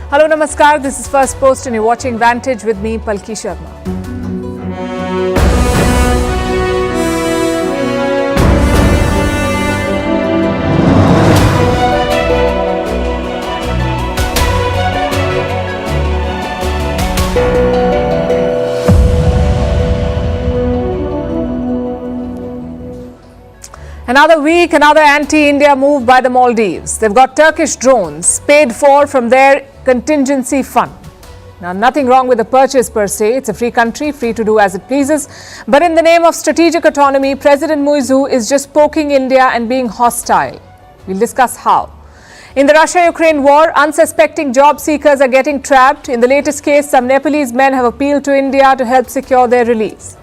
Hello, Namaskar. This is First Post and you're watching Vantage with me, Palki Sharma. Another week, another anti-India move by the Maldives. They've got Turkish drones paid for from their contingency fund. Now, nothing wrong with the purchase per se. It's a free country, free to do as it pleases. But in the name of strategic autonomy, President Muizzu is just poking India and being hostile. We'll discuss how. In the Russia-Ukraine war, unsuspecting job seekers are getting trapped. In the latest case, some Nepalese men have appealed to India to help secure their release.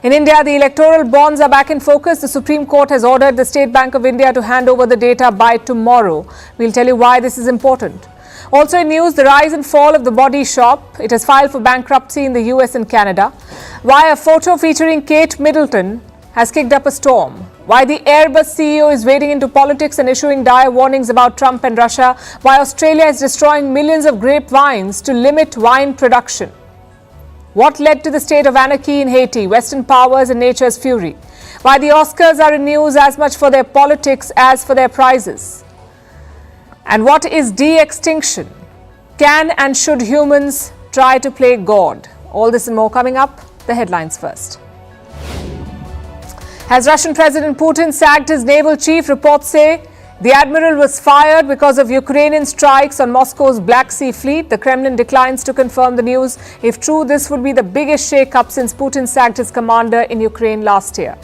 In India, the electoral bonds are back in focus. The Supreme Court has ordered the State Bank of India to hand over the data by tomorrow. We'll tell you why this is important. Also in news, the rise and fall of the body shop. It has filed for bankruptcy in the US and Canada. Why a photo featuring Kate Middleton has kicked up a storm. Why the Airbus CEO is wading into politics and issuing dire warnings about Trump and Russia. Why Australia is destroying millions of grapevines to limit wine production. What led to the state of anarchy in Haiti, Western powers and nature's fury? Why the Oscars are in news as much for their politics as for their prizes? And what is de-extinction? Can and should humans try to play God? All this and more coming up. The headlines first. Has Russian President Putin sacked his naval chief? Reports say the admiral was fired because of Ukrainian strikes on Moscow's Black Sea fleet. The Kremlin declines to confirm the news. If true, this would be the biggest shake-up since Putin sacked his commander in Ukraine last year.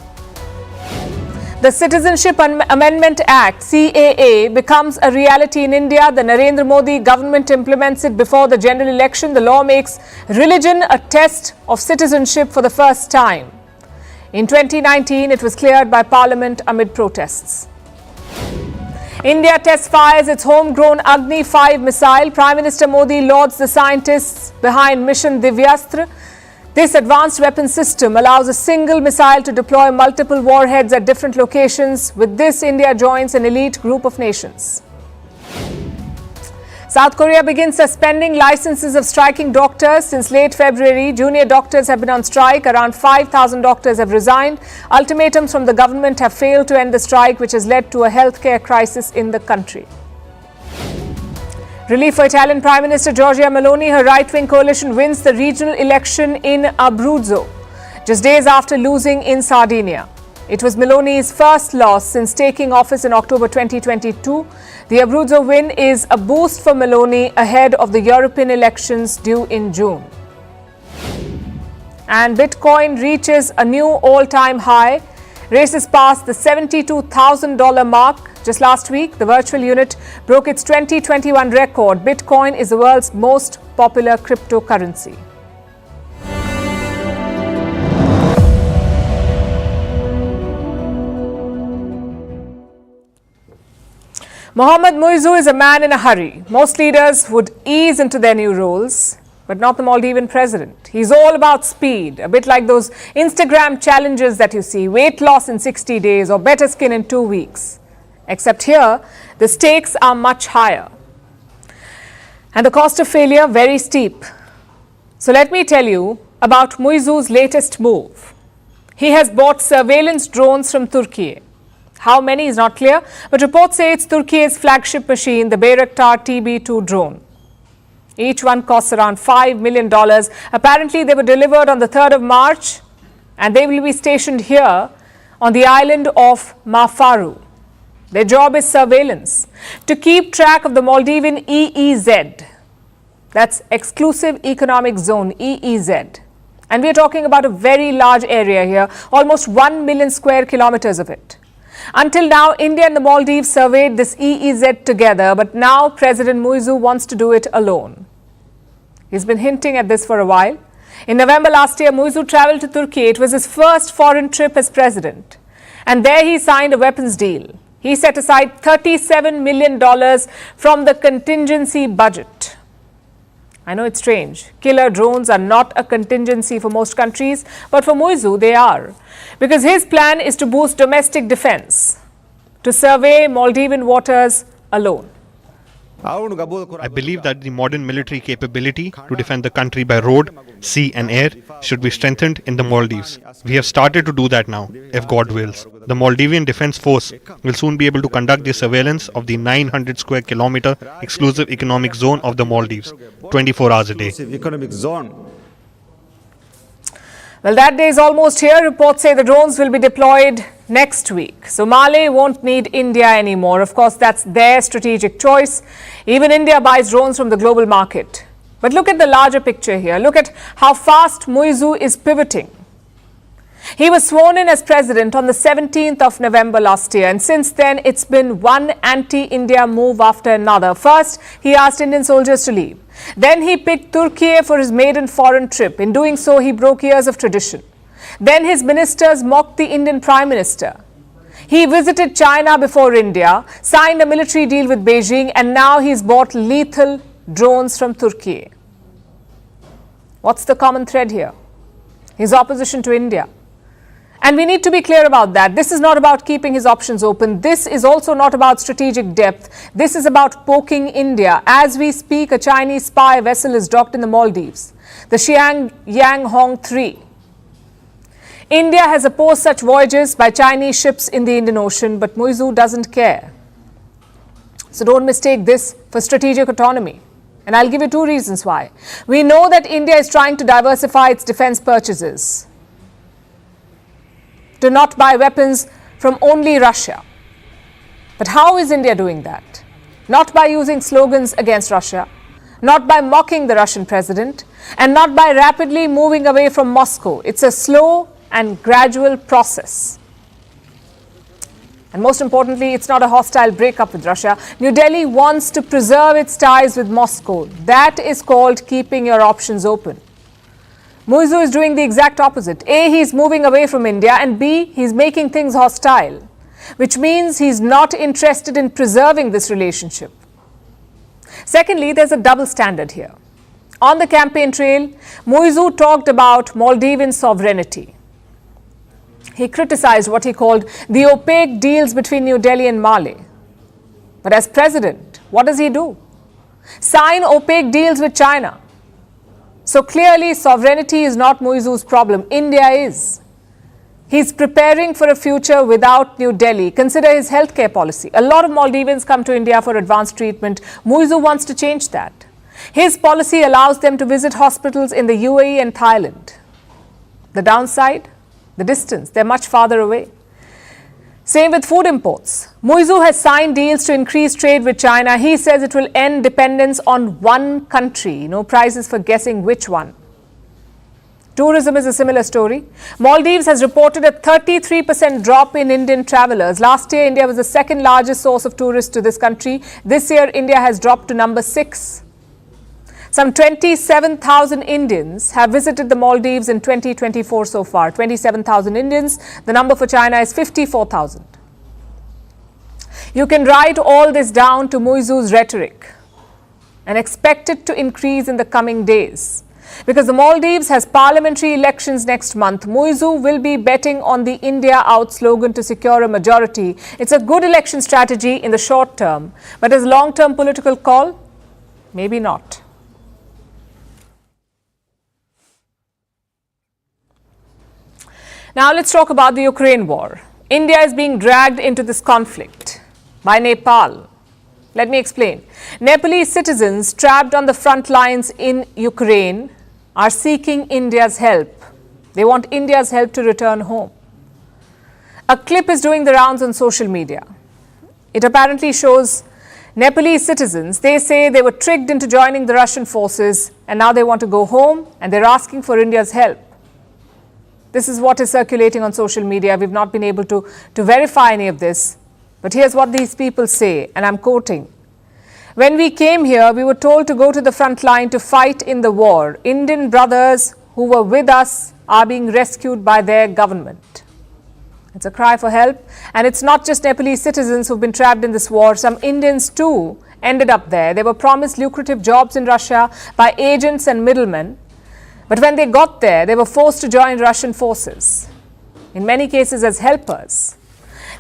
The Citizenship Amendment Act, CAA, becomes a reality in India. The Narendra Modi government implements it before the general election. The law makes religion a test of citizenship for the first time. In 2019, it was cleared by Parliament amid protests. India test fires its homegrown Agni 5 missile. Prime Minister Modi lauds the scientists behind mission Divyastra. This advanced weapon system allows a single missile to deploy multiple warheads at different locations. With this, India joins an elite group of nations. South Korea begins suspending licenses of striking doctors. Since late February, junior doctors have been on strike. Around 5,000 doctors have resigned. Ultimatums from the government have failed to end the strike, which has led to a healthcare crisis in the country. Relief for Italian Prime Minister Giorgia Meloni. Her right-wing coalition wins the regional election in Abruzzo, just days after losing in Sardinia. It was Meloni's first loss since taking office in October 2022. The Abruzzo win is a boost for Meloni ahead of the European elections due in June. And Bitcoin reaches a new all-time high. Races past the $72,000 mark. Just last week, the virtual unit broke its 2021 record. Bitcoin is the world's most popular cryptocurrency. Mohamed Muizzu is a man in a hurry. Most leaders would ease into their new roles, but not the Maldivian president. He's all about speed, a bit like those Instagram challenges that you see, weight loss in 60 days or better skin in 2 weeks. Except here, the stakes are much higher. And the cost of failure very steep. So let me tell you about Muizzu's latest move. He has bought surveillance drones from Turkiye. How many is not clear, but reports say it's Turkiye's flagship machine, the Bayraktar TB2 drone. Each one costs around $5 million. Apparently, they were delivered on the 3rd of March, and they will be stationed here on the island of Mafaru. Their job is surveillance, to keep track of the Maldivian EEZ. That's Exclusive Economic Zone, EEZ. And we are talking about a very large area here, almost 1 million square kilometers of it. Until now, India and the Maldives surveyed this EEZ together, but now President Muizzu wants to do it alone. He's been hinting at this for a while. In November last year, Muizzu travelled to Turkey. It was his first foreign trip as president. And there he signed a weapons deal. He set aside $37 million from the contingency budget. I know it's strange. Killer drones are not a contingency for most countries, but for Muizzu, they are. Because his plan is to boost domestic defense, to survey Maldivian waters alone. I believe that the modern military capability to defend the country by road, sea and air should be strengthened in the Maldives. We have started to do that now, if God wills. The Maldivian Defence Force will soon be able to conduct the surveillance of the 900 square kilometer exclusive economic zone of the Maldives, 24 hours a day. Well, that day is almost here. Reports say the drones will be deployed next week. So Mali won't need India anymore. Of course, that's their strategic choice. Even India buys drones from the global market. But look at the larger picture here. Look at how fast Muizzu is pivoting. He was sworn in as president on the 17th of November last year, and since then it's been one anti-India move after another. First, he asked Indian soldiers to leave. Then he picked Turkiye for his maiden foreign trip. In doing so, he broke years of tradition. Then his ministers mocked the Indian Prime Minister. He visited China before India, signed a military deal with Beijing, and now he's bought lethal drones from Turkiye. What's the common thread here? His opposition to India. And we need to be clear about that. This is not about keeping his options open. This is also not about strategic depth. This is about poking India. As we speak, a Chinese spy vessel is docked in the Maldives, the Xiang Yang Hong 3. India has opposed such voyages by Chinese ships in the Indian Ocean, but Muizzu doesn't care. So don't mistake this for strategic autonomy. And I'll give you two reasons why. We know that India is trying to diversify its defense purchases, to not buy weapons from only Russia. But how is India doing that? Not by using slogans against Russia, not by mocking the Russian president, and not by rapidly moving away from Moscow. It's a slow and gradual process. And most importantly, it's not a hostile breakup with Russia. New Delhi wants to preserve its ties with Moscow. That is called keeping your options open. Muizzu is doing the exact opposite. A, he's moving away from India, and B, he's making things hostile, which means he's not interested in preserving this relationship. Secondly, there's a double standard here. On the campaign trail, Muizzu talked about Maldivian sovereignty. He criticized what he called the opaque deals between New Delhi and Mali. But as president, what does he do? Sign opaque deals with China. So clearly, sovereignty is not Muizzu's problem. India is. He's preparing for a future without New Delhi. Consider his healthcare policy. A lot of Maldivians come to India for advanced treatment. Muizzu wants to change that. His policy allows them to visit hospitals in the UAE and Thailand. The downside? The distance. They're much farther away. Same with food imports. Muizzu has signed deals to increase trade with China. He says it will end dependence on one country. No prizes for guessing which one. Tourism is a similar story. Maldives has reported a 33% drop in Indian travelers. Last year, India was the second largest source of tourists to this country. This year, India has dropped to number 6. Some 27,000 Indians have visited the Maldives in 2024 so far. 27,000 Indians. The number for China is 54,000. You can write all this down to Muizzu's rhetoric and expect it to increase in the coming days. Because the Maldives has parliamentary elections next month, Muizzu will be betting on the India out slogan to secure a majority. It's a good election strategy in the short term, but as a long-term political call, maybe not. Now let's talk about the Ukraine war. India is being dragged into this conflict by Nepal. Let me explain. Nepalese citizens trapped on the front lines in Ukraine are seeking India's help. They want India's help to return home. A clip is doing the rounds on social media. It apparently shows Nepalese citizens. They say they were tricked into joining the Russian forces and now they want to go home and they're asking for India's help. This is what is circulating on social media. We've not been able to verify any of this. But here's what these people say, and I'm quoting. When we came here, we were told to go to the front line to fight in the war. Indian brothers who were with us are being rescued by their government. It's a cry for help. And it's not just Nepalese citizens who've been trapped in this war. Some Indians too ended up there. They were promised lucrative jobs in Russia by agents and middlemen. But when they got there, they were forced to join Russian forces, in many cases as helpers.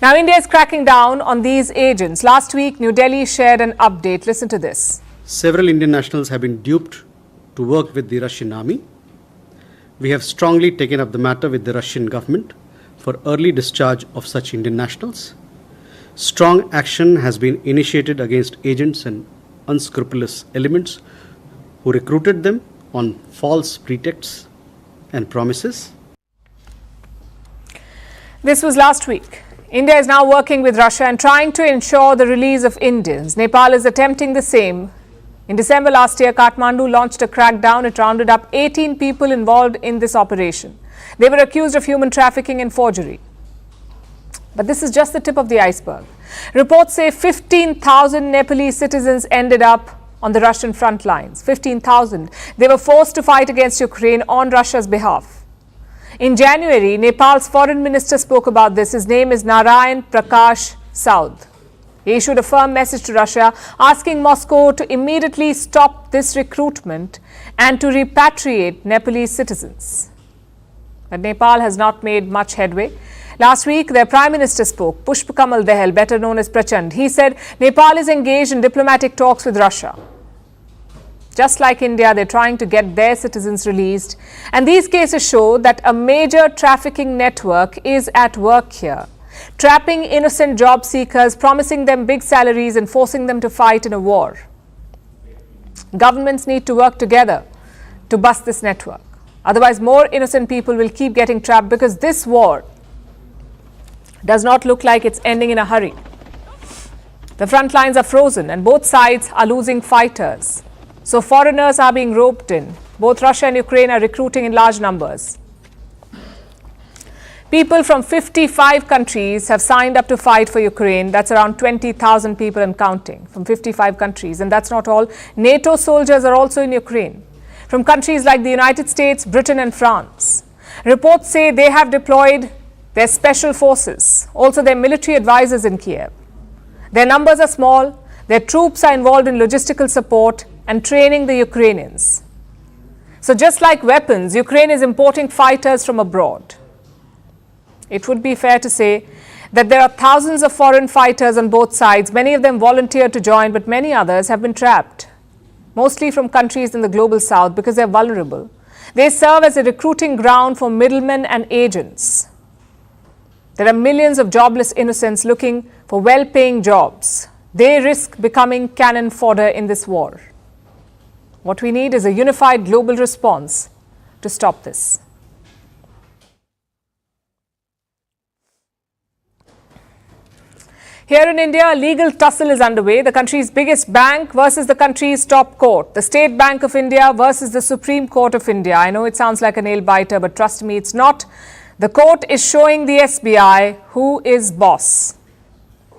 Now, India is cracking down on these agents. Last week, New Delhi shared an update. Listen to this. Several Indian nationals have been duped to work with the Russian army. We have strongly taken up the matter with the Russian government for early discharge of such Indian nationals. Strong action has been initiated against agents and unscrupulous elements who recruited them on false pretexts and promises. This was last week. India is now working with Russia and trying to ensure the release of Indians. Nepal is attempting the same. In December last year, Kathmandu launched a crackdown. It rounded up 18 people involved in this operation. They were accused of human trafficking and forgery. But this is just the tip of the iceberg. Reports say 15,000 Nepalese citizens ended up on the Russian front lines. 15,000. They were forced to fight against Ukraine on Russia's behalf. In January, Nepal's foreign minister spoke about this. His name is Narayan Prakash Saud. He issued a firm message to Russia asking Moscow to immediately stop this recruitment and to repatriate Nepalese citizens. But Nepal has not made much headway. Last week, their Prime Minister spoke, Pushpa Kamal Dahal, better known as Prachand. He said Nepal is engaged in diplomatic talks with Russia. Just like India, they're trying to get their citizens released. And these cases show that a major trafficking network is at work here, trapping innocent job seekers, promising them big salaries and forcing them to fight in a war. Governments need to work together to bust this network. Otherwise, more innocent people will keep getting trapped because this war does not look like it's ending in a hurry. The front lines are frozen and both sides are losing fighters. So foreigners are being roped in. Both Russia and Ukraine are recruiting in large numbers. People from 55 countries have signed up to fight for Ukraine. That's around 20,000 people and counting from 55 countries. And that's not all. NATO soldiers are also in Ukraine from countries like the United States, Britain and France. Reports say they have deployed their special forces, also their military advisors in Kiev. Their numbers are small. Their troops are involved in logistical support and training the Ukrainians. So just like weapons, Ukraine is importing fighters from abroad. It would be fair to say that there are thousands of foreign fighters on both sides. Many of them volunteered to join, but many others have been trapped, mostly from countries in the global south because they're vulnerable. They serve as a recruiting ground for middlemen and agents. There are millions of jobless innocents looking for well-paying jobs. They risk becoming cannon fodder in this war. What we need is a unified global response to stop this. Here in India, a legal tussle is underway. The country's biggest bank versus the country's top court. The State Bank of India versus the Supreme Court of India. I know it sounds like a nail-biter, but trust me, it's not. The court is showing the SBI who is boss.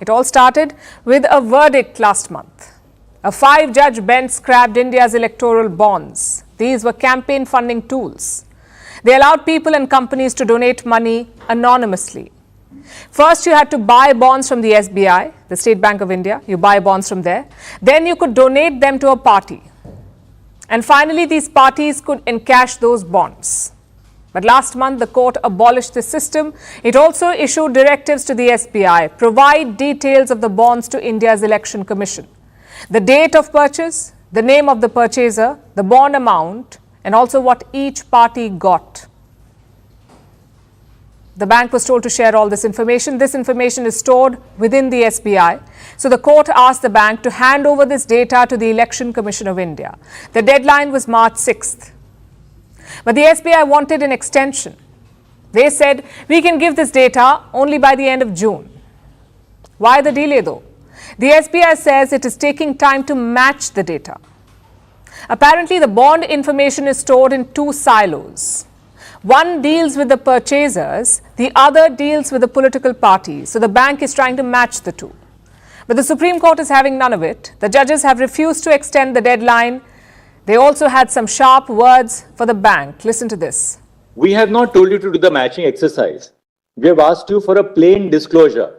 It all started with a verdict last month. A 5-judge bench scrapped India's electoral bonds. These were campaign funding tools. They allowed people and companies to donate money anonymously. First, you had to buy bonds from the SBI, the State Bank of India. You buy bonds from there. Then you could donate them to a party. And finally, these parties could encash those bonds. But last month, the court abolished the system. It also issued directives to the SBI, provide details of the bonds to India's Election Commission. The date of purchase, the name of the purchaser, the bond amount, and also what each party got. The bank was told to share all this information. This information is stored within the SBI. So the court asked the bank to hand over this data to the Election Commission of India. The deadline was March 6th. But the SBI wanted an extension. They said, we can give this data only by the end of June. Why the delay though? The SBI says it is taking time to match the data. Apparently, the bond information is stored in 2 silos. One deals with the purchasers, the other deals with the political parties. So the bank is trying to match the two. But the Supreme Court is having none of it. The judges have refused to extend the deadline. They also had some sharp words for the bank. Listen to this. We have not told you to do the matching exercise. We have asked you for a plain disclosure.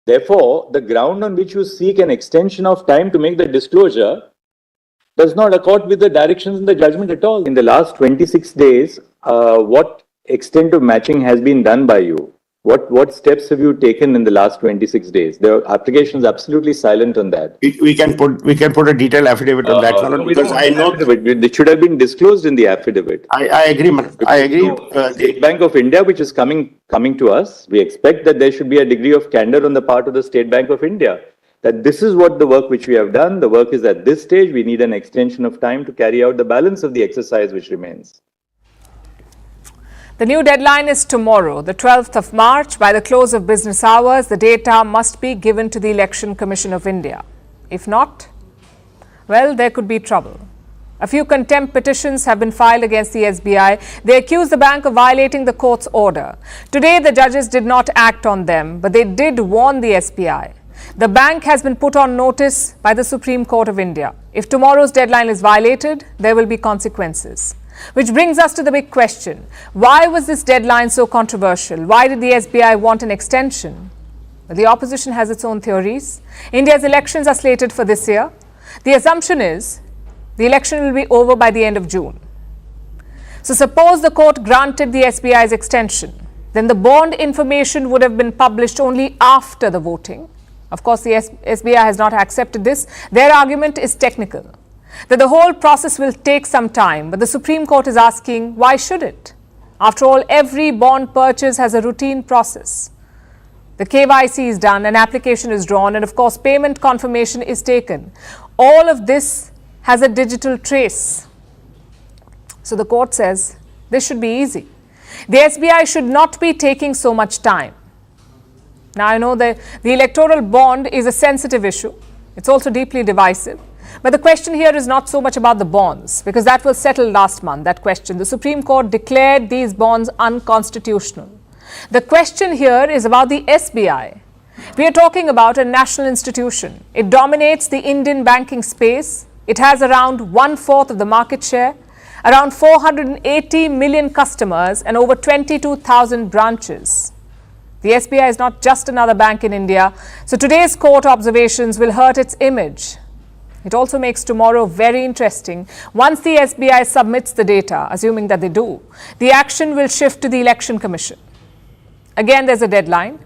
Therefore, the ground on which you seek an extension of time to make the disclosure does not accord with the directions in the judgment at all. In the last 26 days, what extent of matching has been done by you? What steps have you taken in the last 26 days? The application is absolutely silent on that. We can put a detailed affidavit on that, No, because I know it should have been disclosed in the affidavit. I agree, I agree. State Bank of India, which is coming to us, we expect that there should be a degree of candor on the part of the State Bank of India. That this is what the work which we have done. The work is at this stage. We need an extension of time to carry out the balance of the exercise which remains. The new deadline is tomorrow, the 12th of March. By the close of business hours, the data must be given to the Election Commission of India. If not, well, there could be trouble. A few contempt petitions have been filed against the SBI. They accuse the bank of violating the court's order. Today, the judges did not act on them, but they did warn the SBI. The bank has been put on notice by the Supreme Court of India. If tomorrow's deadline is violated, there will be consequences. Which brings us to the big question. Why was this deadline so controversial? Why did the SBI want an extension? The opposition has its own theories. India's elections are slated for this year. The assumption is the election will be over by the end of June. So suppose the court granted the SBI's extension, then the bond information would have been published only after the voting. Of course, the SBI has not accepted this. Their argument is technical, that the whole process will take some time, but the Supreme Court is asking, why should it? After all, every bond purchase has a routine process. The KYC is done, an application is drawn, and of course, payment confirmation is taken. All of this has a digital trace. So the court says this should be easy. The SBI should not be taking so much time. Now, I know that the electoral bond is a sensitive issue. It's also deeply divisive. But the question here is not so much about the bonds, because that was settled last month, that question. The Supreme Court declared these bonds unconstitutional. The question here is about the SBI. We are talking about a national institution. It dominates the Indian banking space. It has around 1/4 of the market share, around 480 million customers, and over 22,000 branches. The SBI is not just another bank in India, so today's court observations will hurt its image. It also makes tomorrow very interesting. Once the SBI submits the data, assuming that they do, the action will shift to the Election Commission. Again, there's a deadline.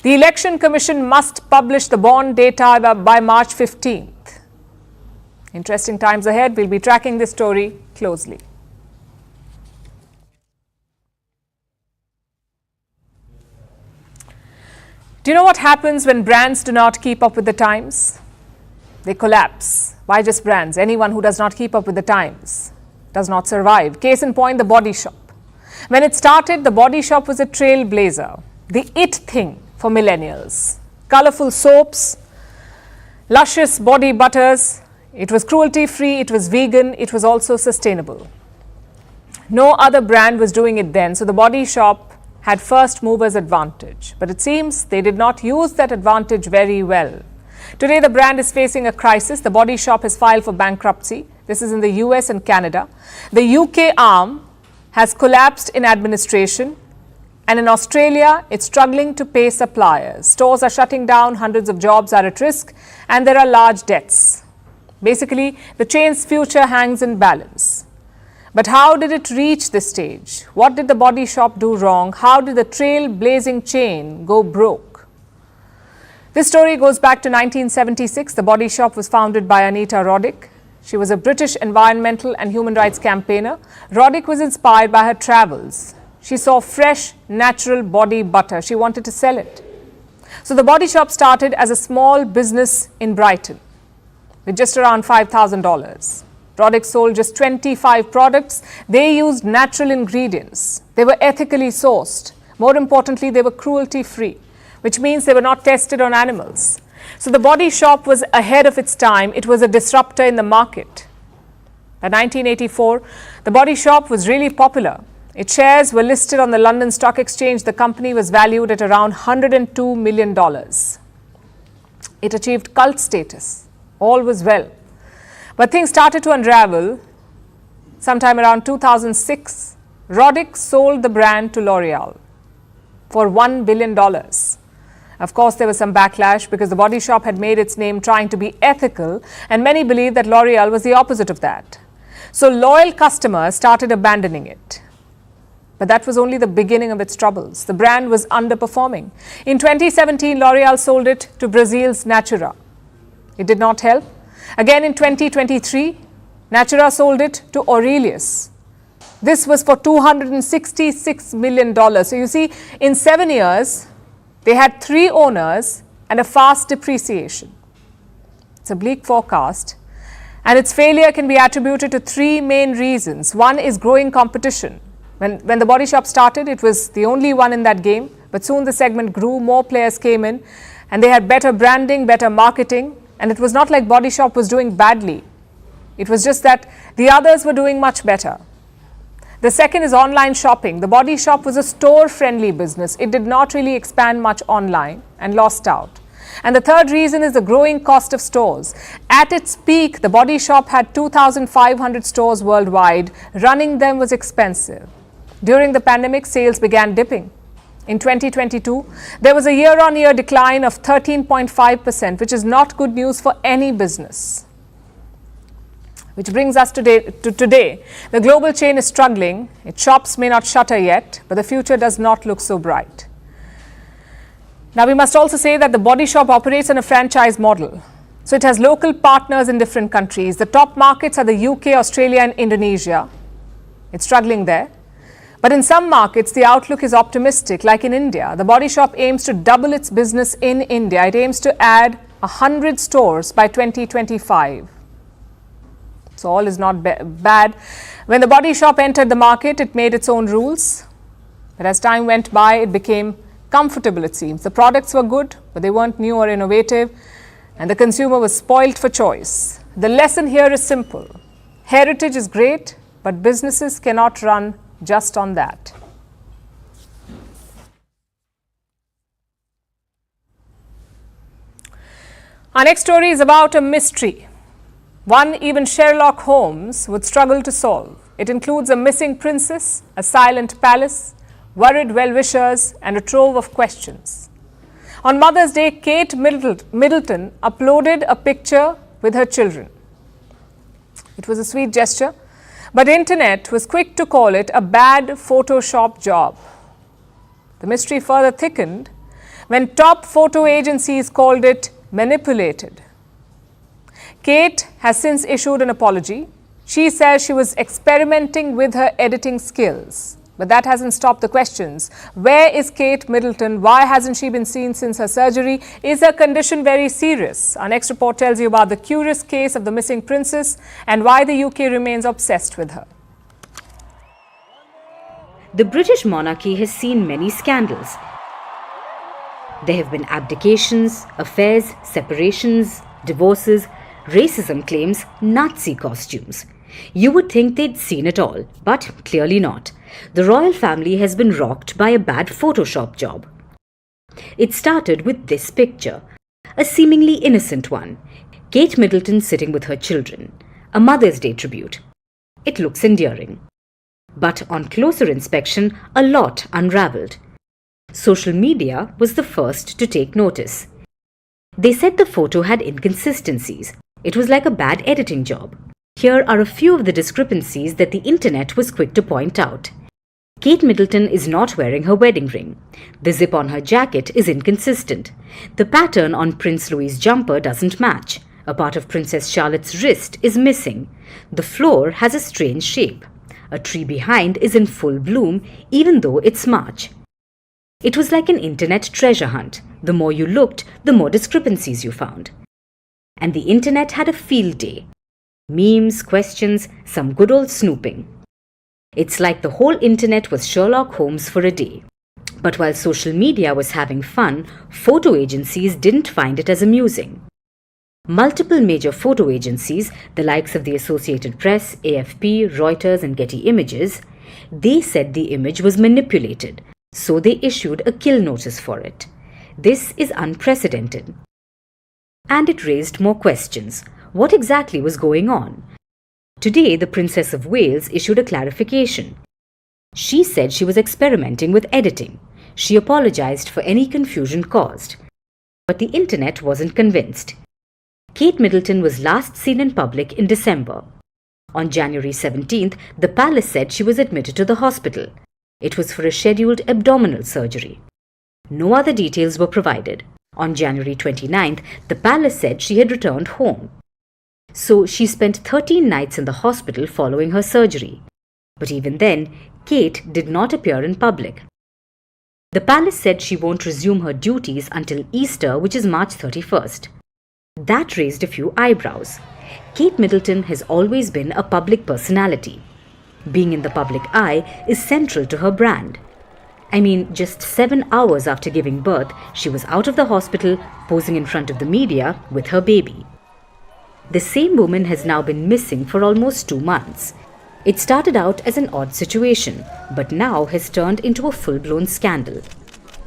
The Election Commission must publish the bond data by March 15th. Interesting times ahead. We'll be tracking this story closely. Do you know what happens when brands do not keep up with the times? They collapse. Why just brands? Anyone who does not keep up with the times does not survive. Case in point, the Body Shop. When it started, the Body Shop was a trailblazer, the it thing for millennials. Colorful soaps, luscious body butters. It was cruelty-free, it was vegan, it was also sustainable. No other brand was doing it then, so the Body Shop had first movers advantage. But it seems they did not use that advantage very well. Today, the brand is facing a crisis. The Body Shop has filed for bankruptcy. This is in the US and Canada. The UK arm has collapsed in administration. And in Australia, it's struggling to pay suppliers. Stores are shutting down, hundreds of jobs are at risk, and there are large debts. Basically, the chain's future hangs in balance. But how did it reach this stage? What did the Body Shop do wrong? How did the trail-blazing chain go broke? This story goes back to 1976. The Body Shop was founded by Anita Roddick. She was a British environmental and human rights campaigner. Roddick was inspired by her travels. She saw fresh, natural body butter. She wanted to sell it. So the Body Shop started as a small business in Brighton with just around $5,000. Roddick sold just 25 products. They used natural ingredients. They were ethically sourced. More importantly, they were cruelty-free, which means they were not tested on animals. So the Body Shop was ahead of its time. It was a disruptor in the market. By 1984, the Body Shop was really popular. Its shares were listed on the London Stock Exchange. The company was valued at around $102 million. It achieved cult status. All was well. But things started to unravel sometime around 2006. Roddick sold the brand to L'Oreal for $1 billion. Of course, there was some backlash because the Body Shop had made its name trying to be ethical, and many believed that L'Oreal was the opposite of that. So loyal customers started abandoning it. But that was only the beginning of its troubles. The brand was underperforming. In 2017, L'Oreal sold it to Brazil's Natura. It did not help. Again in 2023, Natura sold it to Aurelius. This was for $266 million. So you see, in 7 years, they had 3 owners and a fast depreciation. It's a bleak forecast. And its failure can be attributed to 3 main reasons. One is growing competition. When the Body Shop started, it was the only one in that game. But soon the segment grew, more players came in, and they had better branding, better marketing. And it was not like Body Shop was doing badly. It was just that the others were doing much better. The second is online shopping. The Body Shop was a store-friendly business. It did not really expand much online and lost out. And the third reason is the growing cost of stores. At its peak, the Body Shop had 2,500 stores worldwide. Running them was expensive. During the pandemic, sales began dipping. In 2022, there was a year-on-year decline of 13.5%, which is not good news for any business. Which brings us to today. The global chain is struggling. Its shops may not shutter yet, but the future does not look so bright. Now, we must also say that the Body Shop operates on a franchise model. So it has local partners in different countries. The top markets are the UK, Australia and Indonesia. It's struggling there. But in some markets, the outlook is optimistic, like in India. The Body Shop aims to double its business in India. It aims to add 100 stores by 2025. So all is not bad. When the Body Shop entered the market, it made its own rules. But as time went by, it became comfortable, it seems. The products were good, but they weren't new or innovative. And the consumer was spoilt for choice. The lesson here is simple. Heritage is great, but businesses cannot run just on that. Our next story is about a mystery. One even Sherlock Holmes would struggle to solve. It includes a missing princess, a silent palace, worried well-wishers, and a trove of questions. On Mother's Day, Kate Middleton uploaded a picture with her children. It was a sweet gesture, but the internet was quick to call it a bad Photoshop job. The mystery further thickened when top photo agencies called it manipulated. Kate has since issued an apology. She says she was experimenting with her editing skills. But that hasn't stopped the questions. Where is Kate Middleton? Why hasn't she been seen since her surgery? Is her condition very serious? Our next report tells you about the curious case of the missing princess and why the UK remains obsessed with her. The British monarchy has seen many scandals. There have been abdications, affairs, separations, divorces, racism claims, Nazi costumes. You would think they'd seen it all, but clearly not. The royal family has been rocked by a bad Photoshop job. It started with this picture, a seemingly innocent one. Kate Middleton sitting with her children, a Mother's Day tribute. It looks endearing. But on closer inspection, a lot unraveled. Social media was the first to take notice. They said the photo had inconsistencies. It was like a bad editing job. Here are a few of the discrepancies that the internet was quick to point out. Kate Middleton is not wearing her wedding ring. The zip on her jacket is inconsistent. The pattern on Prince Louis's jumper doesn't match. A part of Princess Charlotte's wrist is missing. The floor has a strange shape. A tree behind is in full bloom, even though it's March. It was like an internet treasure hunt. The more you looked, the more discrepancies you found. And the internet had a field day. Memes, questions, some good old snooping. It's like the whole internet was Sherlock Holmes for a day. But while social media was having fun, photo agencies didn't find it as amusing. Multiple major photo agencies, the likes of the Associated Press, AFP, Reuters and Getty Images, they said the image was manipulated, so they issued a kill notice for it. This is unprecedented. And it raised more questions. What exactly was going on? Today, the Princess of Wales issued a clarification. She said she was experimenting with editing. She apologized for any confusion caused. But the internet wasn't convinced. Kate Middleton was last seen in public in December. On January 17th, the palace said she was admitted to the hospital. It was for a scheduled abdominal surgery. No other details were provided. On January 29th, the palace said she had returned home. So she spent 13 nights in the hospital following her surgery. But even then, Kate did not appear in public. The palace said she won't resume her duties until Easter, which is March 31st. That raised a few eyebrows. Kate Middleton has always been a public personality. Being in the public eye is central to her brand. I mean, just 7 hours after giving birth, she was out of the hospital, posing in front of the media with her baby. The same woman has now been missing for almost 2 months. It started out as an odd situation, but now has turned into a full-blown scandal.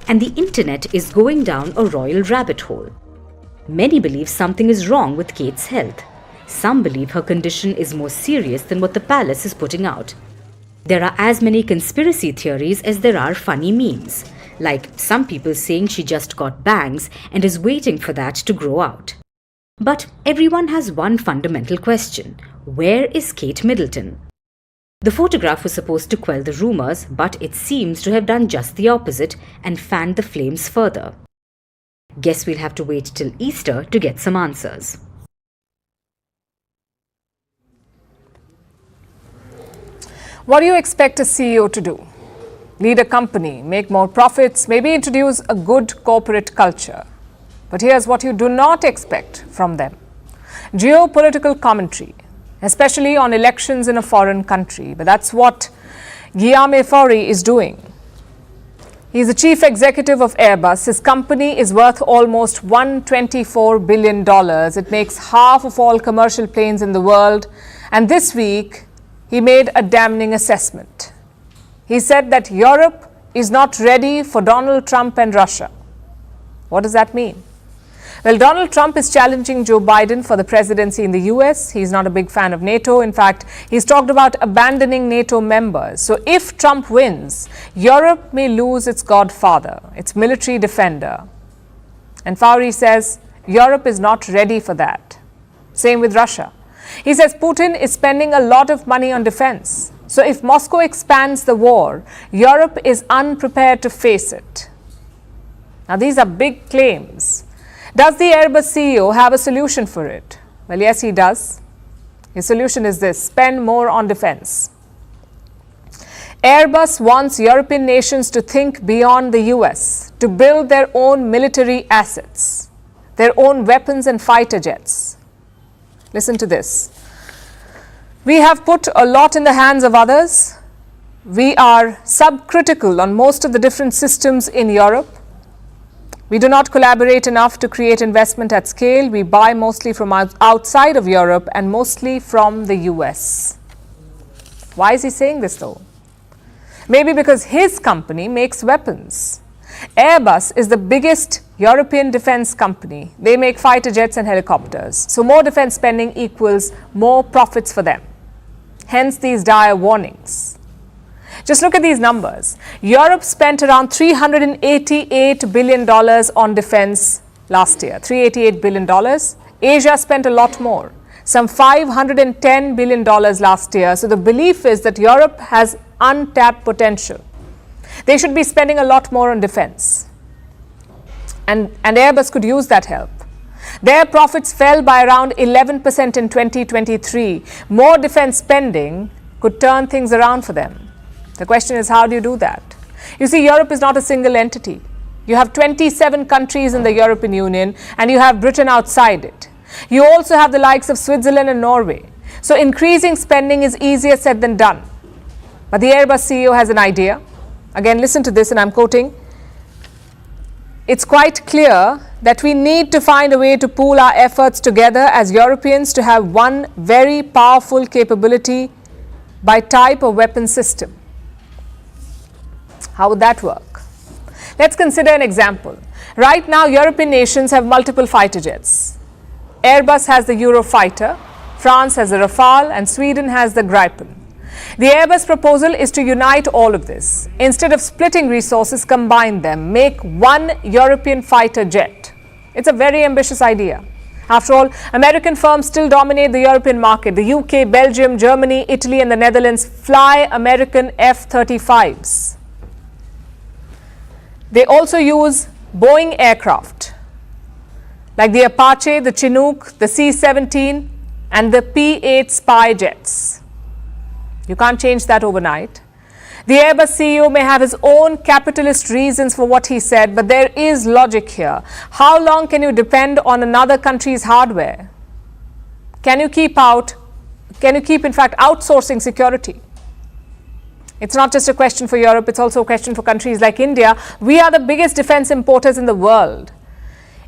And the internet is going down a royal rabbit hole. Many believe something is wrong with Kate's health. Some believe her condition is more serious than what the palace is putting out. There are as many conspiracy theories as there are funny memes, like some people saying she just got bangs and is waiting for that to grow out. But everyone has one fundamental question: where is Kate Middleton? The photograph was supposed to quell the rumors, but it seems to have done just the opposite and fanned the flames further. Guess we'll have to wait till Easter to get some answers. What do you expect a CEO to do? Lead a company, make more profits, maybe introduce a good corporate culture. But here's what you do not expect from them: geopolitical commentary, especially on elections in a foreign country. But that's what Guillaume Faure is doing. He's the chief executive of Airbus. His company is worth almost $124 billion. It makes half of all commercial planes in the world. And this week, he made a damning assessment. He said that Europe is not ready for Donald Trump and Russia. What does that mean? Well, Donald Trump is challenging Joe Biden for the presidency in the US. He's not a big fan of NATO. In fact, he's talked about abandoning NATO members. So if Trump wins, Europe may lose its godfather, its military defender. And Faure says Europe is not ready for that. Same with Russia. He says Putin is spending a lot of money on defense. So if Moscow expands the war, Europe is unprepared to face it. Now, these are big claims. Does the Airbus CEO have a solution for it? Well, yes, he does. His solution is this: spend more on defense. Airbus wants European nations to think beyond the US, to build their own military assets, their own weapons and fighter jets. Listen to this. We have put a lot in the hands of others. We are subcritical on most of the different systems in Europe. We do not collaborate enough to create investment at scale. We buy mostly from outside of Europe and mostly from the US. Why is he saying this though? Maybe because his company makes weapons. Airbus is the biggest European defense company. They make fighter jets and helicopters. So more defense spending equals more profits for them. Hence these dire warnings. Just look at these numbers. Europe spent around $388 billion on defense last year. $388 billion. Asia spent a lot more, some $510 billion last year. So the belief is that Europe has untapped potential. They should be spending a lot more on defense. And Airbus could use that help. Their profits fell by around 11% in 2023. More defense spending could turn things around for them. The question is, how do you do that? You see, Europe is not a single entity. You have 27 countries in the European Union and you have Britain outside it. You also have the likes of Switzerland and Norway. So increasing spending is easier said than done. But the Airbus CEO has an idea. Again, listen to this, and I'm quoting. It's quite clear that we need to find a way to pool our efforts together as Europeans to have one very powerful capability by type of weapon system. How would that work? Let's consider an example. Right now, European nations have multiple fighter jets. Airbus has the Eurofighter, France has the Rafale, and Sweden has the Gripen. The Airbus proposal is to unite all of this. Instead of splitting resources, combine them, make one European fighter jet. It's a very ambitious idea. After all, American firms still dominate the European market. The UK, Belgium, Germany, Italy, and the Netherlands fly American F-35s. They also use Boeing aircraft like the Apache, the Chinook, the C-17 and the P-8 spy jets. You can't change that overnight. The Airbus CEO may have his own capitalist reasons for what he said, but there is logic here. How long can you depend on another country's hardware? Can you keep in fact outsourcing security? It's not just a question for Europe, it's also a question for countries like India. We are the biggest defense importers in the world.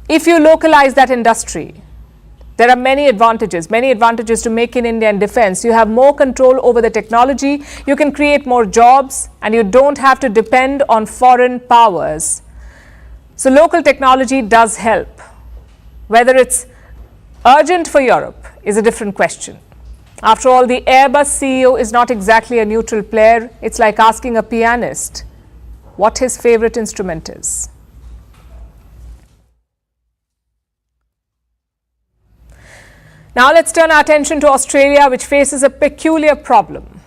If you localize that industry, there are many advantages to make in India and defense. You have more control over the technology, you can create more jobs, and you don't have to depend on foreign powers. So local technology does help. Whether it's urgent for Europe is a different question. After all, the Airbus CEO is not exactly a neutral player. It's like asking a pianist what his favorite instrument is. Now let's turn our attention to Australia, which faces a peculiar problem.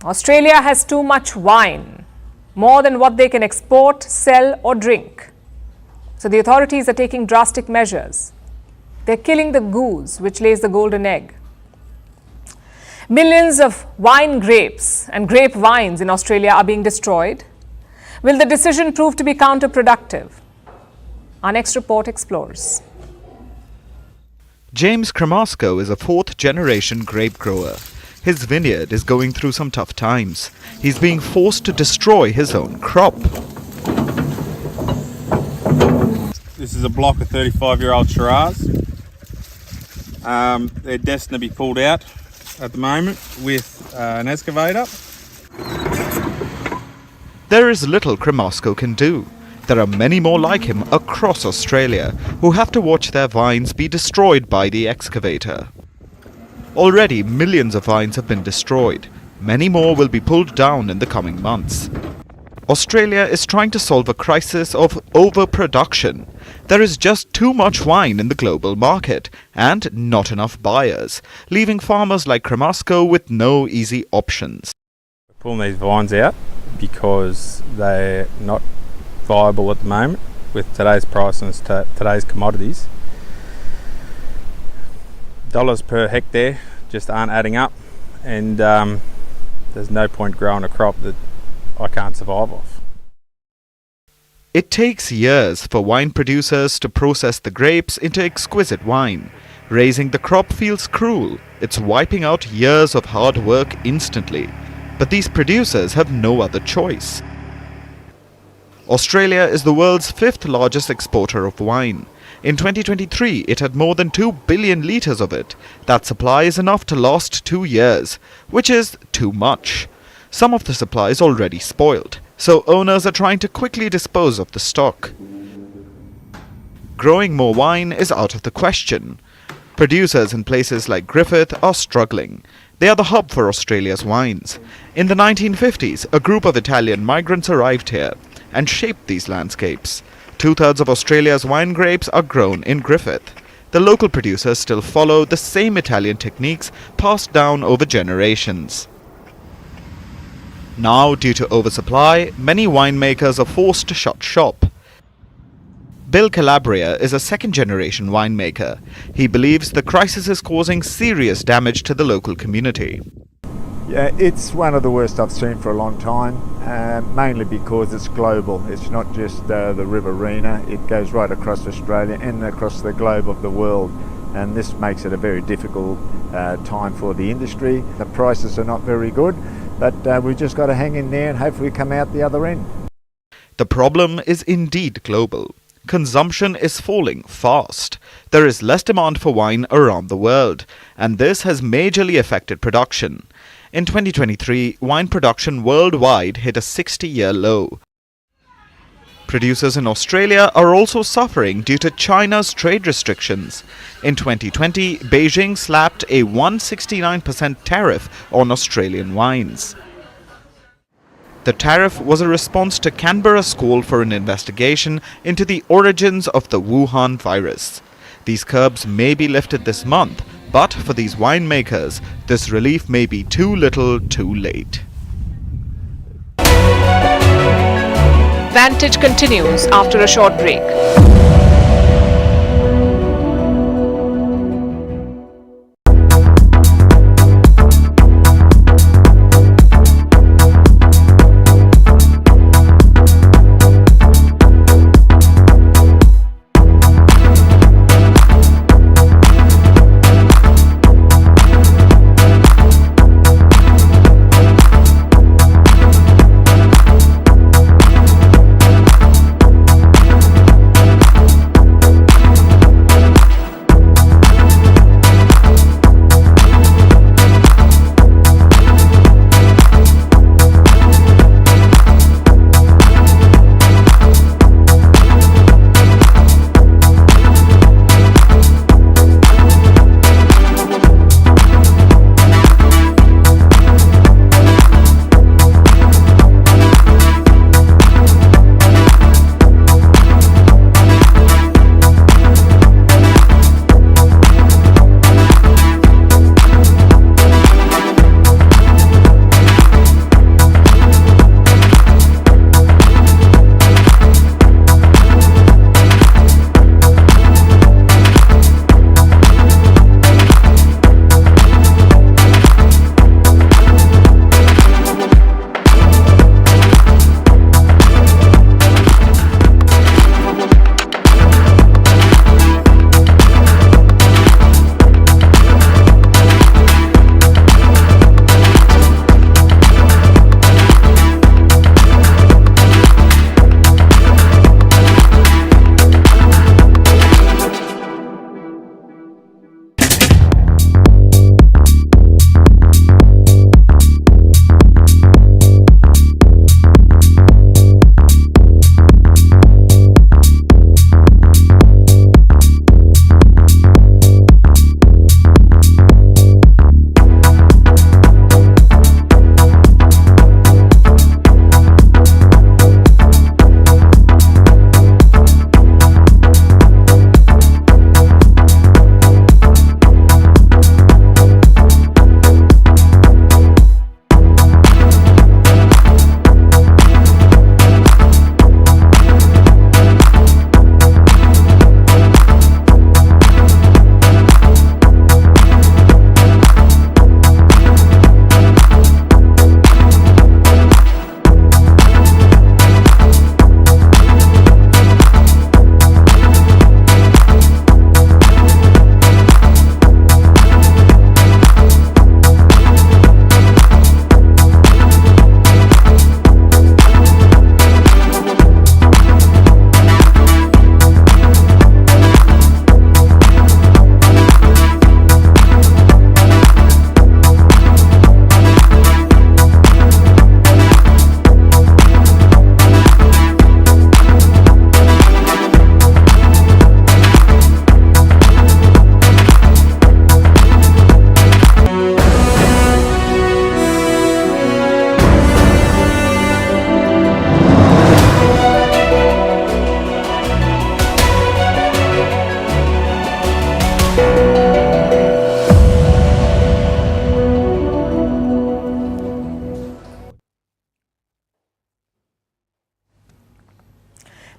Australia has too much wine, more than what they can export, sell or drink. So the authorities are taking drastic measures. They're killing the goose which lays the golden egg. Millions of wine grapes and grape vines in Australia are being destroyed. Will the decision prove to be counterproductive? Our next report explores. James Cremasco is a fourth-generation grape grower. His vineyard is going through some tough times. He's being forced to destroy his own crop. This is a block of 35-year-old Shiraz. They're destined to be pulled out at the moment with an excavator. There is little Cremasco can do. There are many more like him across Australia who have to watch their vines be destroyed by the excavator. Already millions of vines have been destroyed. Many more will be pulled down in the coming months. Australia is trying to solve a crisis of overproduction. There is just too much wine in the global market and not enough buyers, leaving farmers like Cremasco with no easy options. We're pulling these vines out because they're not viable at the moment with today's prices, today's commodities. Dollars per hectare just aren't adding up, and there's no point growing a crop that I can't survive off. It takes years for wine producers to process the grapes into exquisite wine. Raising the crop feels cruel. It's wiping out years of hard work instantly. But these producers have no other choice. Australia is the world's fifth largest exporter of wine. In 2023, it had more than 2 billion litres of it. That supply is enough to last 2 years, which is too much. Some of the supply is already spoiled, so owners are trying to quickly dispose of the stock. Growing more wine is out of the question. Producers in places like Griffith are struggling. They are the hub for Australia's wines. In the 1950s, a group of Italian migrants arrived here and shaped these landscapes. 2/3 of Australia's wine grapes are grown in Griffith. The local producers still follow the same Italian techniques passed down over generations. Now, due to oversupply, many winemakers are forced to shut shop. Bill Calabria is a second-generation winemaker. He believes the crisis is causing serious damage to the local community. Yeah, it's one of the worst I've seen for a long time, mainly because it's global. It's not just the Riverina, it goes right across Australia and across the globe of the world. And this makes it a very difficult time for the industry. The prices are not very good, but we've just got to hang in there and hopefully come out the other end. The problem is indeed global. Consumption is falling fast. There is less demand for wine around the world, and this has majorly affected production. In 2023, wine production worldwide hit a 60-year low. Producers in Australia are also suffering due to China's trade restrictions. In 2020, Beijing slapped a 169% tariff on Australian wines. The tariff was a response to Canberra's call for an investigation into the origins of the Wuhan virus. These curbs may be lifted this month, but for these winemakers, this relief may be too little too late. Vantage continues after a short break.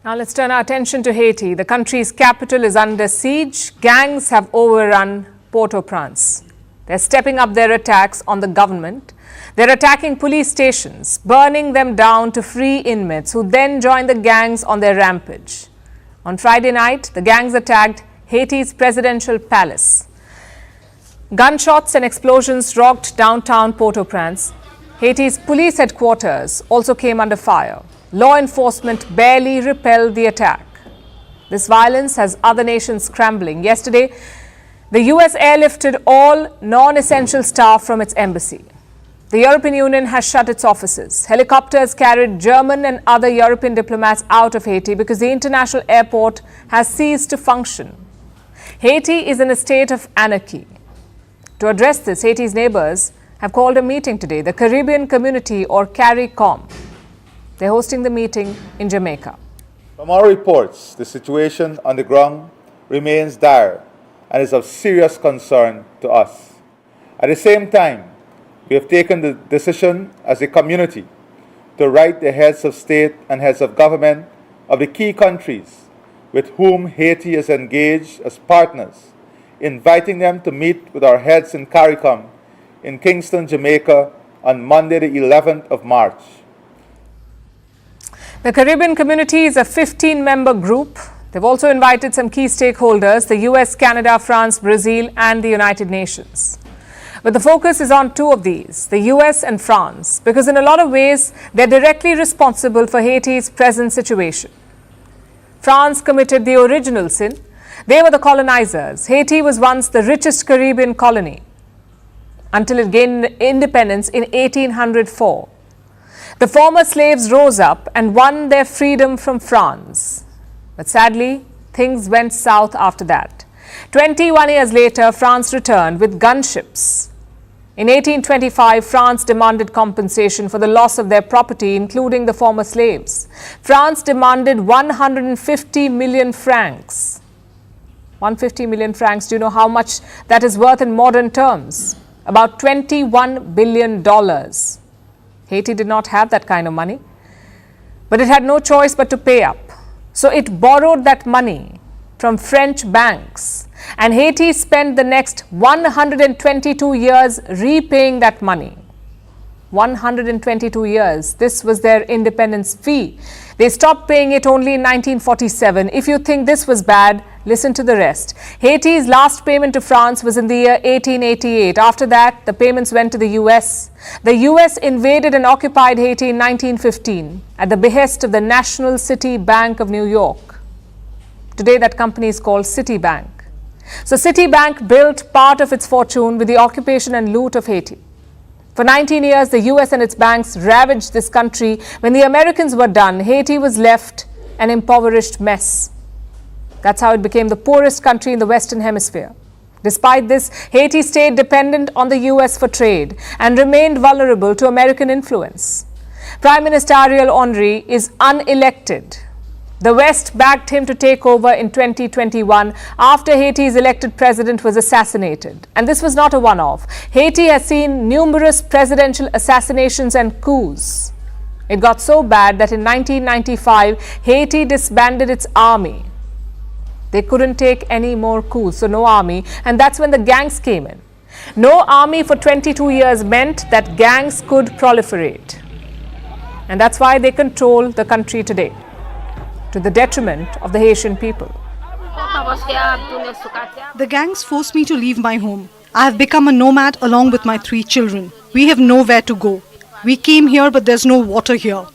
Now let's turn our attention to Haiti. The country's capital is under siege. Gangs have overrun Port-au-Prince. They're stepping up their attacks on the government. They're attacking police stations, burning them down to free inmates who then join the gangs on their rampage. On Friday night, the gangs attacked Haiti's presidential palace. Gunshots and explosions rocked downtown Port-au-Prince. Haiti's police headquarters also came under fire. Law enforcement barely repelled the attack. This violence has other nations scrambling. Yesterday, the US airlifted all non-essential staff from its embassy. The European Union has shut its offices. Helicopters carried German and other European diplomats out of Haiti because the international airport has ceased to function. Haiti is in a state of anarchy. To address this, Haiti's neighbors have called a meeting today, the Caribbean Community or CARICOM. They're hosting the meeting in Jamaica. From our reports, the situation on the ground remains dire and is of serious concern to us. At the same time, we have taken the decision as a community to write the heads of state and heads of government of the key countries with whom Haiti is engaged as partners, inviting them to meet with our heads in CARICOM in Kingston, Jamaica on Monday the 11th of March. The Caribbean community is a 15-member group. They've also invited some key stakeholders, the US, Canada, France, Brazil and the United Nations. But the focus is on two of these, the US and France, because in a lot of ways, they're directly responsible for Haiti's present situation. France committed the original sin. They were the colonizers. Haiti was once the richest Caribbean colony until it gained independence in 1804. The former slaves rose up and won their freedom from France. But sadly, things went south after that. 21 years later, France returned with gunships. In 1825, France demanded compensation for the loss of their property, including the former slaves. France demanded 150 million francs. 150 million francs, do you know how much that is worth in modern terms? About $21 billion. Haiti did not have that kind of money, but it had no choice but to pay up. So it borrowed that money from French banks, and Haiti spent the next 122 years repaying that money. 122 years. This was their independence fee. They stopped paying it only in 1947. If you think this was bad, listen to the rest. Haiti's last payment to France was in the year 1888. After that, the payments went to the US. The US invaded and occupied Haiti in 1915 at the behest of the National City Bank of New York. Today, that company is called Citibank. So Citibank built part of its fortune with the occupation and loot of Haiti. For 19 years, the US and its banks ravaged this country. When the Americans were done, Haiti was left an impoverished mess. That's how it became the poorest country in the Western Hemisphere. Despite this, Haiti stayed dependent on the US for trade and remained vulnerable to American influence. Prime Minister Ariel Henry is unelected. The West backed him to take over in 2021 after Haiti's elected president was assassinated. And this was not a one-off. Haiti has seen numerous presidential assassinations and coups. It got so bad that in 1995, Haiti disbanded its army. They couldn't take any more coups, so no army. And that's when the gangs came in. No army for 22 years meant that gangs could proliferate. And that's why they control the country today, to the detriment of the Haitian people. The gangs forced me to leave my home. I have become a nomad along with my 3 children. We have nowhere to go. We came here, but there's no water here.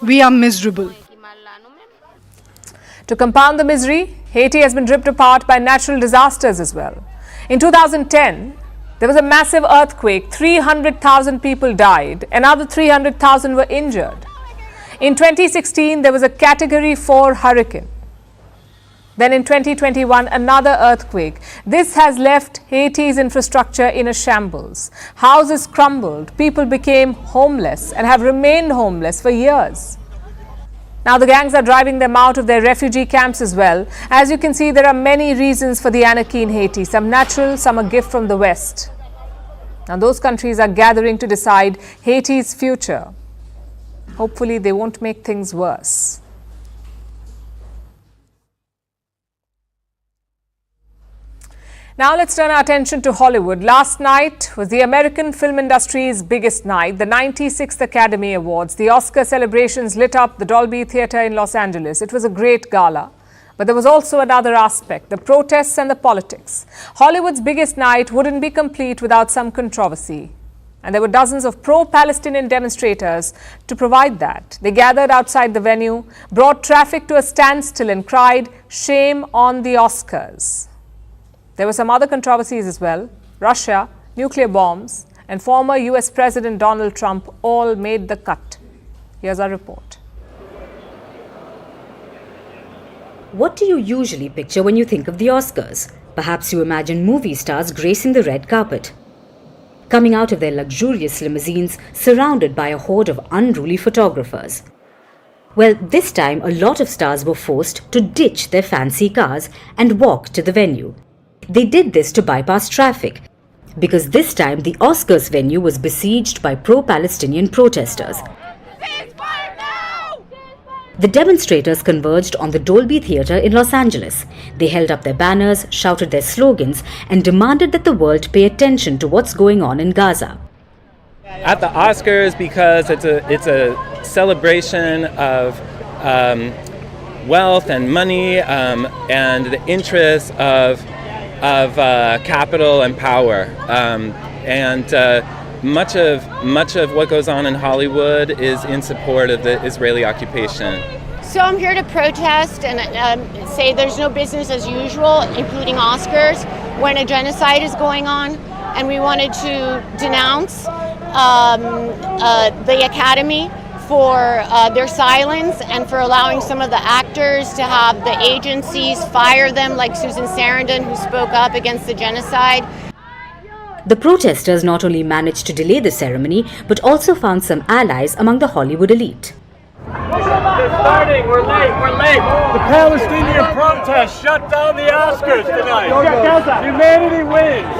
We are miserable. To compound the misery, Haiti has been ripped apart by natural disasters as well. In 2010, there was a massive earthquake. 300,000 people died. Another 300,000 were injured. In 2016, there was a Category 4 hurricane. Then in 2021, another earthquake. This has left Haiti's infrastructure in a shambles. Houses crumbled, people became homeless and have remained homeless for years. Now the gangs are driving them out of their refugee camps as well. As you can see, there are many reasons for the anarchy in Haiti. Some natural, some a gift from the West. Now those countries are gathering to decide Haiti's future. Hopefully they won't make things worse. Now let's turn our attention to Hollywood. Last night was the American film industry's biggest night, the 96th Academy Awards. The Oscar celebrations lit up the Dolby Theatre in Los Angeles. It was a great gala. But there was also another aspect, the protests and the politics. Hollywood's biggest night wouldn't be complete without some controversy. And there were dozens of pro-Palestinian demonstrators to provide that. They gathered outside the venue, brought traffic to a standstill and cried, "Shame on the Oscars." There were some other controversies as well. Russia, nuclear bombs, and former US President Donald Trump all made the cut. Here's our report. What do you usually picture when you think of the Oscars? Perhaps you imagine movie stars gracing the red carpet, coming out of their luxurious limousines, surrounded by a horde of unruly photographers. Well, this time a lot of stars were forced to ditch their fancy cars and walk to the venue. They did this to bypass traffic, because this time the Oscars venue was besieged by pro-Palestinian protesters. The demonstrators converged on the Dolby Theatre in Los Angeles. They held up their banners, shouted their slogans, and demanded that the world pay attention to what's going on in Gaza. At the Oscars, because it's a celebration of wealth and money and the interests of capital and power, much of what goes on in Hollywood is in support of the Israeli occupation. So I'm here to protest and say there's no business as usual, including Oscars, when a genocide is going on, and we wanted to denounce the Academy for their silence and for allowing some of the actors to have the agencies fire them, like Susan Sarandon, who spoke up against the genocide. The protesters not only managed to delay the ceremony, but also found some allies among the Hollywood elite. They're starting, we're late. The Palestinian protest shut down the Oscars tonight. Humanity wins.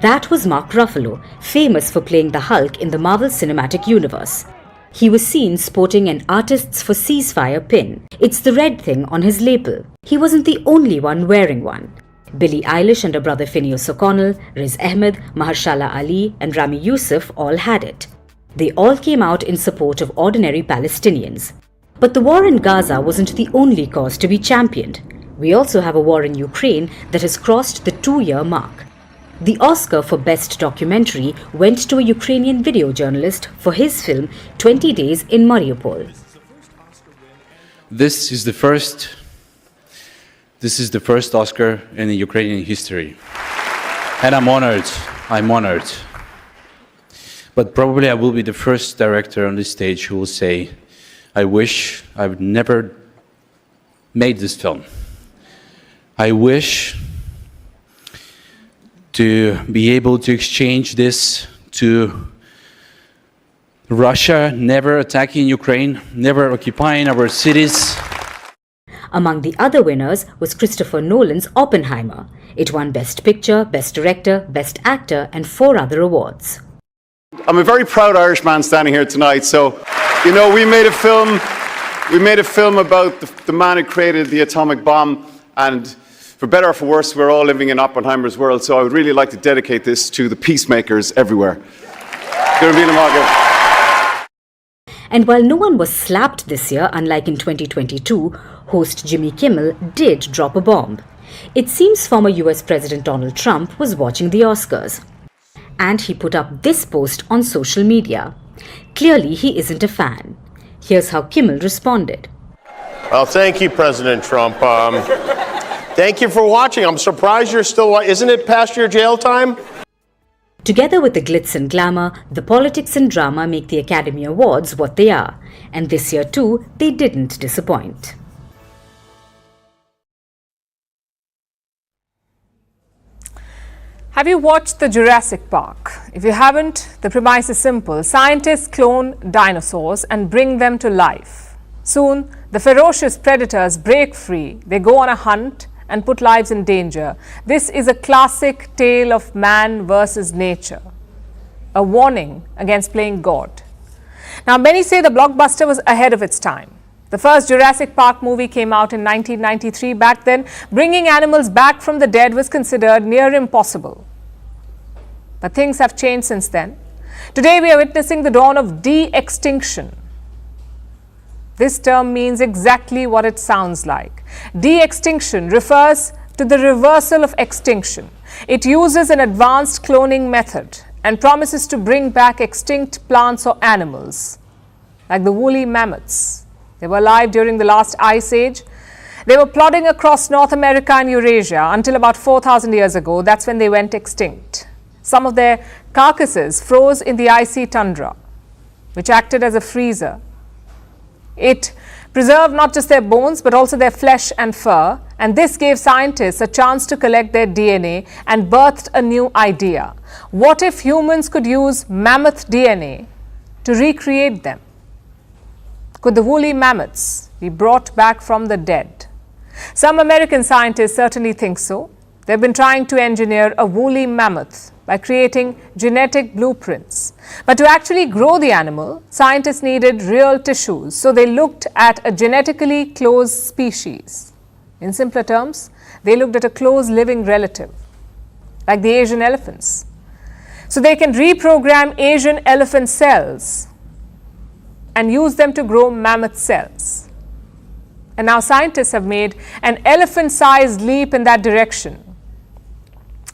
That was Mark Ruffalo, famous for playing the Hulk in the Marvel Cinematic Universe. He was seen sporting an Artists for Ceasefire pin. It's the red thing on his lapel. He wasn't the only one wearing one. Billie Eilish and her brother Phineas O'Connell, Riz Ahmed, Mahershala Ali and Rami Youssef all had it. They all came out in support of ordinary Palestinians. But the war in Gaza wasn't the only cause to be championed. We also have a war in Ukraine that has crossed the 2-year mark. The Oscar for Best Documentary went to a Ukrainian video journalist for his film 20 Days in Mariupol. This is the first Oscar in the Ukrainian history. And I'm honored. But probably I will be the first director on this stage who will say, I wish I would never made this film. I wish to be able to exchange this to Russia never attacking Ukraine, never occupying our cities. Among the other winners was Christopher Nolan's Oppenheimer. It won Best Picture, Best Director, Best Actor and 4 other awards. I'm a very proud Irishman standing here tonight. So, you know, we made a film about the man who created the atomic bomb, and for better or for worse, we're all living in Oppenheimer's world, so I would really like to dedicate this to the peacemakers everywhere. And while no one was slapped this year, unlike in 2022, host Jimmy Kimmel did drop a bomb. It seems former US President Donald Trump was watching the Oscars. And he put up this post on social media. Clearly, he isn't a fan. Here's how Kimmel responded. Well, thank you, President Trump. Thank you for watching. I'm surprised you're still... Isn't it past your jail time? Together with the glitz and glamour, the politics and drama make the Academy Awards what they are. And this year too, they didn't disappoint. Have you watched the Jurassic Park? If you haven't, the premise is simple. Scientists clone dinosaurs and bring them to life. Soon, the ferocious predators break free. They go on a hunt and put lives in danger. This is a classic tale of man versus nature, a warning against playing God. Now, many say the blockbuster was ahead of its time. The first Jurassic Park movie came out in 1993. Back then, bringing animals back from the dead was considered near impossible. But things have changed since then. Today, we are witnessing the dawn of de-extinction. This term means exactly what it sounds like. De-extinction refers to the reversal of extinction. It uses an advanced cloning method and promises to bring back extinct plants or animals, like the woolly mammoths. They were alive during the last ice age. They were plodding across North America and Eurasia until about 4,000 years ago. That's when they went extinct. Some of their carcasses froze in the icy tundra, which acted as a freezer. It preserved not just their bones, but also their flesh and fur. And this gave scientists a chance to collect their DNA and birthed a new idea. What if humans could use mammoth DNA to recreate them? Could the woolly mammoths be brought back from the dead? Some American scientists certainly think so. They've been trying to engineer a woolly mammoth by creating genetic blueprints. But to actually grow the animal, scientists needed real tissues, so they looked at a genetically close species. In simpler terms, they looked at a close living relative, like the Asian elephants. So they can reprogram Asian elephant cells and use them to grow mammoth cells. And now scientists have made an elephant-sized leap in that direction.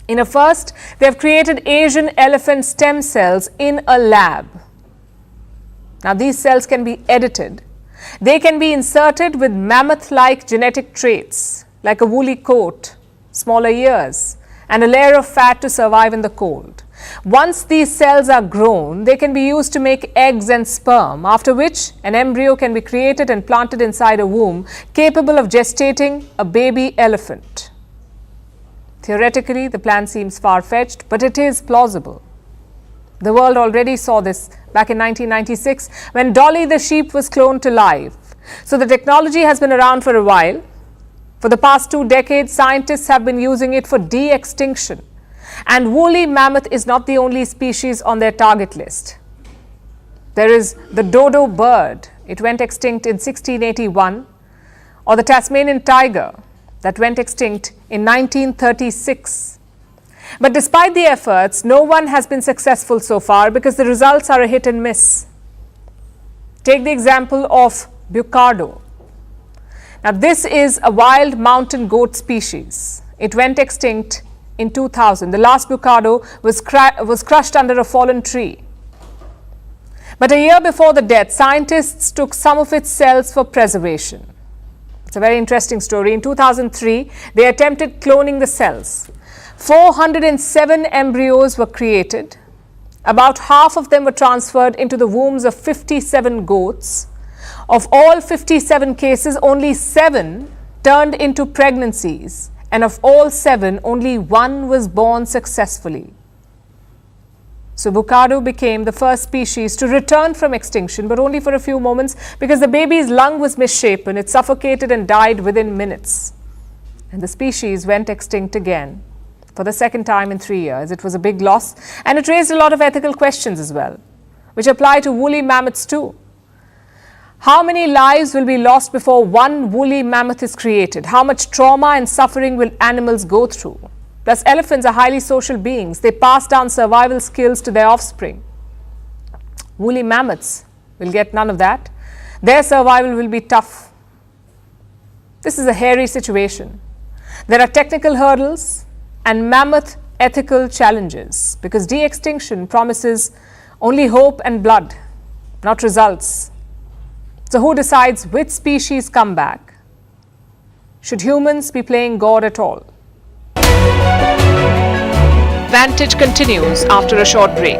In a first, they have created Asian elephant stem cells in a lab. Now these cells can be edited. They can be inserted with mammoth-like genetic traits, like a woolly coat, smaller ears, and a layer of fat to survive in the cold. Once these cells are grown, they can be used to make eggs and sperm, after which an embryo can be created and planted inside a womb capable of gestating a baby elephant. Theoretically, the plan seems far-fetched, but it is plausible. The world already saw this back in 1996 when Dolly the sheep was cloned to life. So the technology has been around for a while. For the past 2 decades, scientists have been using it for de-extinction. And woolly mammoth is not the only species on their target list. There is the dodo bird. It went extinct in 1681, or the Tasmanian tiger that went extinct in 1936. But despite the efforts, no one has been successful so far because the results are a hit and miss. Take the example of bucardo. Now this is a wild mountain goat species. It went extinct in 2000. The last bucardo was crushed under a fallen tree. But a year before the death, scientists took some of its cells for preservation. It's a very interesting story. In 2003, they attempted cloning the cells. 407 embryos were created. About half of them were transferred into the wombs of 57 goats. Of all 57 cases, only 7 turned into pregnancies, and of all 7, only 1 was born successfully. So bucardo became the first species to return from extinction, but only for a few moments because the baby's lung was misshapen. It suffocated and died within minutes. And the species went extinct again for the second time in 3 years. It was a big loss, and it raised a lot of ethical questions as well, which apply to woolly mammoths too. How many lives will be lost before one woolly mammoth is created? How much trauma and suffering will animals go through? Plus, elephants are highly social beings. They pass down survival skills to their offspring. Woolly mammoths will get none of that. Their survival will be tough. This is a hairy situation. There are technical hurdles and mammoth ethical challenges because de-extinction promises only hope and blood, not results. So who decides which species come back? Should humans be playing God at all? Vantage continues after a short break.